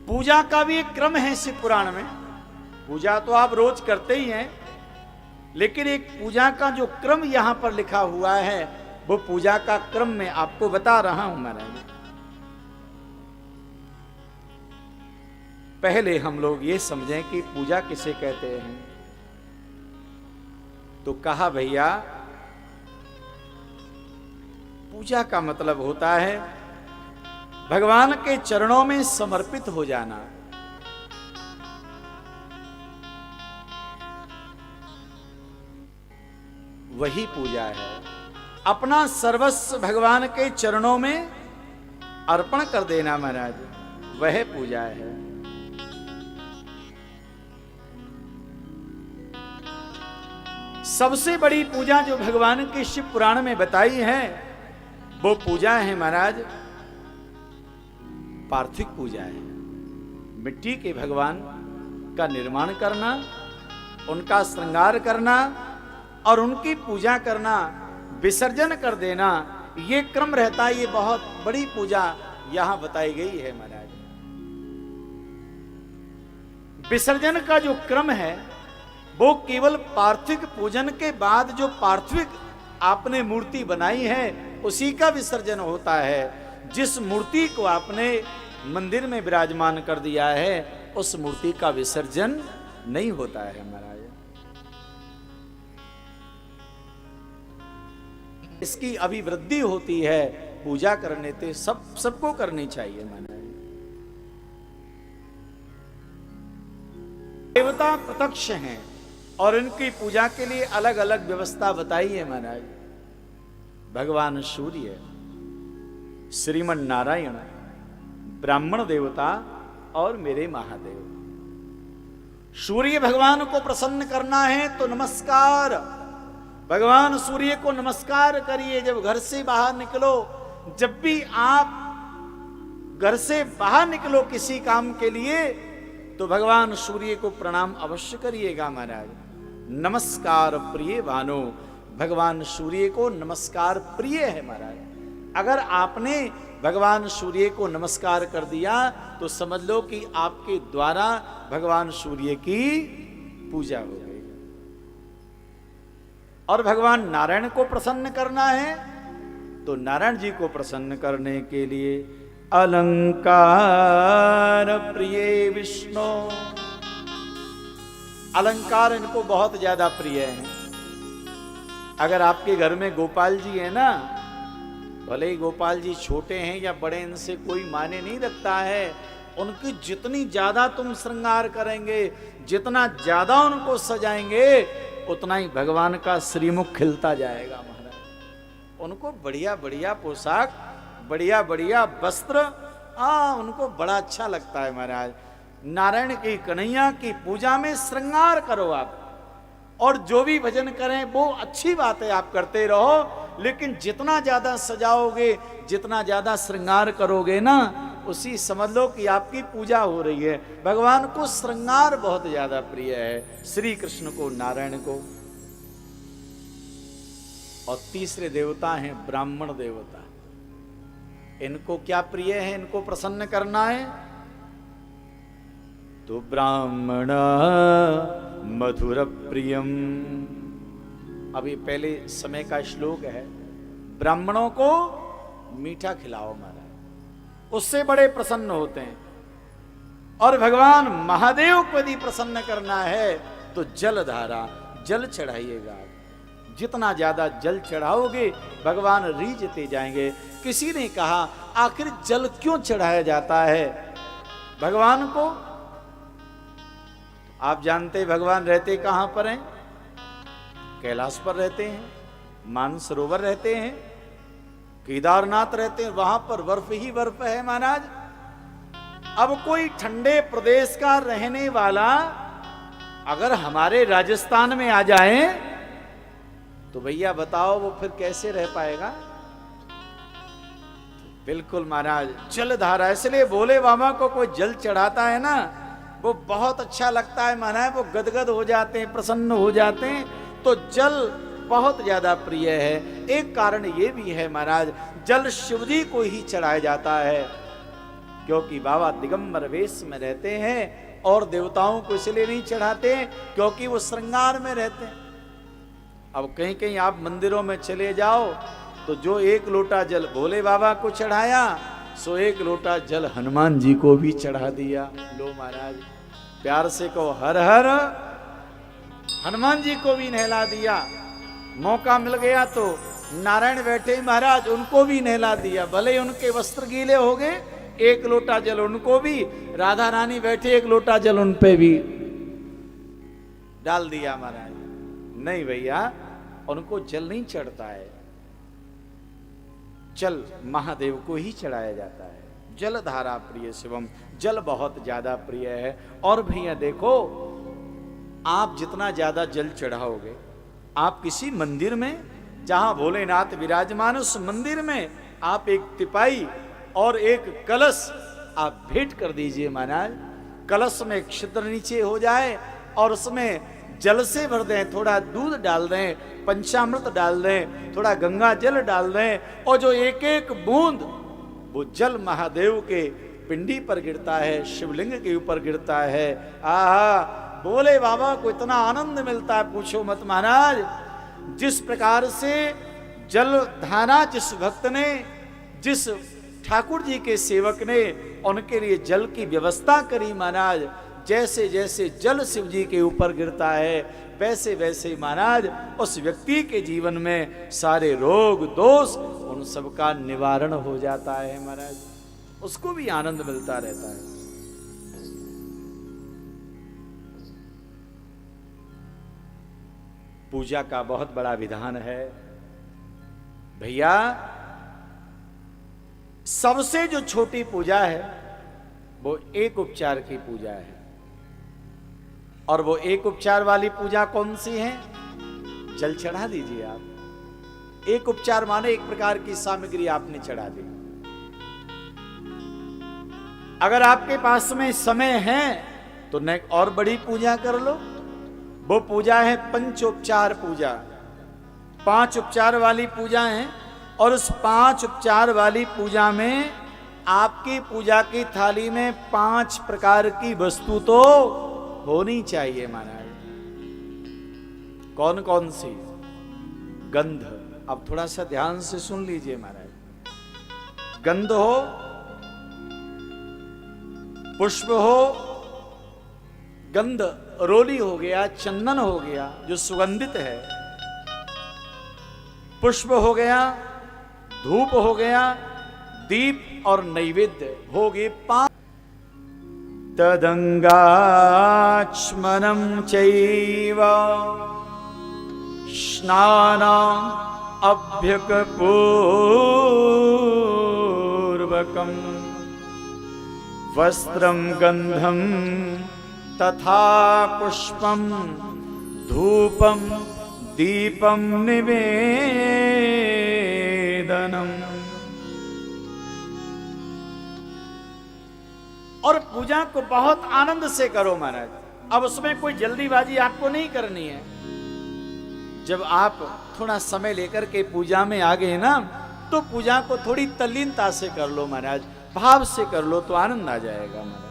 पूजा का भी एक क्रम है शिव पुराण में। पूजा तो आप रोज करते ही हैं, लेकिन एक पूजा का जो क्रम यहां पर लिखा हुआ है वो पूजा का क्रम मैं आपको बता रहा हूं महाराज। पहले हम लोग ये समझें कि पूजा किसे कहते हैं। तो कहा भैया पूजा का मतलब होता है भगवान के चरणों में समर्पित हो जाना। वही पूजा है। अपना सर्वस्व भगवान के चरणों में अर्पण कर देना महाराज, वह पूजा है। सबसे बड़ी पूजा जो भगवान के शिव पुराण में बताई है वो पूजा है महाराज पार्थिव पूजा है। मिट्टी के भगवान का निर्माण करना, उनका श्रृंगार करना और उनकी पूजा करना, विसर्जन कर देना, ये क्रम रहता है। ये बहुत बड़ी पूजा यहां बताई गई है महाराज। विसर्जन का जो क्रम है वो केवल पार्थिव पूजन के बाद जो पार्थिव आपने मूर्ति बनाई है उसी का विसर्जन होता है। जिस मूर्ति को आपने मंदिर में विराजमान कर दिया है उस मूर्ति का विसर्जन नहीं होता है महाराज। इसकी अभिवृद्धि होती है। पूजा करने से सबको करनी चाहिए महाराज। देवता प्रत्यक्ष हैं और इनकी पूजा के लिए अलग अलग व्यवस्था बताई है महाराज। भगवान सूर्य, श्रीमन नारायण, ब्राह्मण देवता और मेरे महादेव। सूर्य भगवान को प्रसन्न करना है तो नमस्कार, भगवान सूर्य को नमस्कार करिए। जब घर से बाहर निकलो, जब भी आप घर से बाहर निकलो किसी काम के लिए तो भगवान सूर्य को प्रणाम अवश्य करिएगा महाराज। नमस्कार प्रिय भानो, भगवान सूर्य को नमस्कार प्रिय है महाराज। अगर आपने भगवान सूर्य को नमस्कार कर दिया तो समझ लो कि आपके द्वारा भगवान सूर्य की पूजा हो गई। और भगवान नारायण को प्रसन्न करना है तो नारायण जी को प्रसन्न करने के लिए अलंकार प्रिय विष्णु, अलंकार इनको बहुत ज्यादा प्रिय है। अगर आपके घर में गोपाल जी है ना, भले ही गोपाल जी छोटे हैं या बड़े, इनसे कोई मायने नहीं रखता है। उनकी जितनी ज्यादा तुम श्रृंगार करेंगे, जितना ज्यादा उनको सजाएंगे, उतना ही भगवान का श्रीमुख खिलता जाएगा महाराज। उनको बढ़िया बढ़िया पोशाक, बढ़िया बढ़िया वस्त्र, उनको बड़ा अच्छा लगता है महाराज। नारायण की कन्हैया की पूजा में श्रृंगार करो आप, और जो भी भजन करें वो अच्छी बात है, आप करते रहो। लेकिन जितना ज्यादा सजाओगे, जितना ज्यादा श्रृंगार करोगे ना, उसी समझ लो कि आपकी पूजा हो रही है। भगवान को श्रृंगार बहुत ज्यादा प्रिय है, श्री कृष्ण को, नारायण को। और तीसरे देवता हैं ब्राह्मण देवता। इनको क्या प्रिय है, इनको प्रसन्न करना है तो ब्राह्मण मधुर प्रियम। अभी पहले समय का श्लोक है, ब्राह्मणों को मीठा खिलाओ महाराज, उससे बड़े प्रसन्न होते हैं। और भगवान महादेव को यदि प्रसन्न करना है तो जल धारा, जल चढ़ाइएगा। जितना ज्यादा जल चढ़ाओगे भगवान रीझते जाएंगे। किसी ने कहा आखिर जल क्यों चढ़ाया जाता है भगवान को? आप जानते भगवान रहते कहां पर हैं? कैलाश पर रहते हैं, मानसरोवर रहते हैं, केदारनाथ रहते हैं, वहां पर बर्फ ही बर्फ है महाराज। अब कोई ठंडे प्रदेश का रहने वाला अगर हमारे राजस्थान में आ जाए तो भैया बताओ वो फिर कैसे रह पाएगा? बिल्कुल महाराज, जल धारा। इसलिए भोले बाबा को कोई जल चढ़ाता है ना, वो बहुत अच्छा लगता है महाराज। वो गदगद हो जाते हैं, प्रसन्न हो जाते हैं। तो जल बहुत ज्यादा प्रिय है। एक कारण ये भी है महाराज, जल शिव जी को ही चढ़ाया जाता है। क्योंकि बाबा दिगंबर वेश में रहते हैं और देवताओं को इसलिए नहीं चढ़ाते क्योंकि वो श्रृंगार में रहते हैं। अब कहीं कहीं आप मंदिरों में चले जाओ तो जो एक लोटा जल भोले बाबा को चढ़ाया सो एक लोटा जल हनुमान जी को भी चढ़ा दिया। लो महाराज प्यार से कहो हर हर, हनुमान जी को भी नहला दिया। मौका मिल गया तो नारायण बैठे महाराज उनको भी नहला दिया, भले ही उनके वस्त्र गीले हो गए, एक लोटा जल उनको भी, राधा रानी बैठे एक लोटा जल उन पे भी डाल दिया महाराज। नहीं भैया उनको जल नहीं चढ़ता है, जल महादेव को ही चढ़ाया जाता है। जल धारा प्रिय शिवम, जल बहुत ज्यादा प्रिय है। और भैया देखो आप जितना ज्यादा जल चढ़ाओगे, आप किसी मंदिर में जहां भोलेनाथ विराजमान उस मंदिर में आप एक तिपाई और एक कलश आप भेंट कर दीजिए महाराज। कलश में एक छिद्र नीचे हो जाए और उसमें जल से भर दें, थोड़ा दूध डाल दें, पंचामृत डाल दें, थोड़ा गंगा जल डाल दें और जो एक एक बूंद वो जल महादेव के पिंडी पर गिरता है, शिवलिंग के ऊपर गिरता है। आहा बोले बाबा को इतना आनंद मिलता है पूछो मत महाराज। जिस प्रकार से जल धारा जिस भक्त ने, जिस ठाकुर जी के सेवक ने उनके लिए जल की व्यवस्था करी महाराज, जैसे जैसे जल शिव जी के ऊपर गिरता है वैसे वैसे महाराज उस व्यक्ति के जीवन में सारे रोग दोष उन सब का निवारण हो जाता है महाराज, उसको भी आनंद मिलता रहता है। पूजा का बहुत बड़ा विधान है भैया। सबसे जो छोटी पूजा है वो एक उपचार की पूजा है, और वो एक उपचार वाली पूजा कौन सी है? जल चढ़ा दीजिए आप। एक उपचार माने एक प्रकार की सामग्री आपने चढ़ा दी। अगर आपके पास में समय है तो न और बड़ी पूजा कर लो। वो पूजा है पंचोपचार पूजा, 5 उपचार वाली पूजा है। और उस 5 उपचार वाली पूजा में आपकी पूजा की थाली में 5 प्रकार की वस्तु तो होनी चाहिए महाराज। कौन कौन सी? गंध। अब थोड़ा सा ध्यान से सुन लीजिए महाराज। गंध हो, पुष्प हो, गंध रोली हो गया, चंदन हो गया जो सुगंधित है, पुष्प हो गया, धूप हो गया, दीप और नैवेद्य हो गए 5। तदंगाचमनं चैव स्नानम् अभ्यकपूर्वकम् वस्त्रं गंधं तथा पुष्पं धूपं दीपं निवेदनम्। और पूजा को बहुत आनंद से करो महाराज। अब उसमें कोई जल्दीबाजी आपको नहीं करनी है। जब आप थोड़ा समय लेकर के पूजा में आ गए ना तो पूजा को थोड़ी तल्लीनता से कर लो महाराज, भाव से कर लो तो आनंद आ जाएगा महाराज।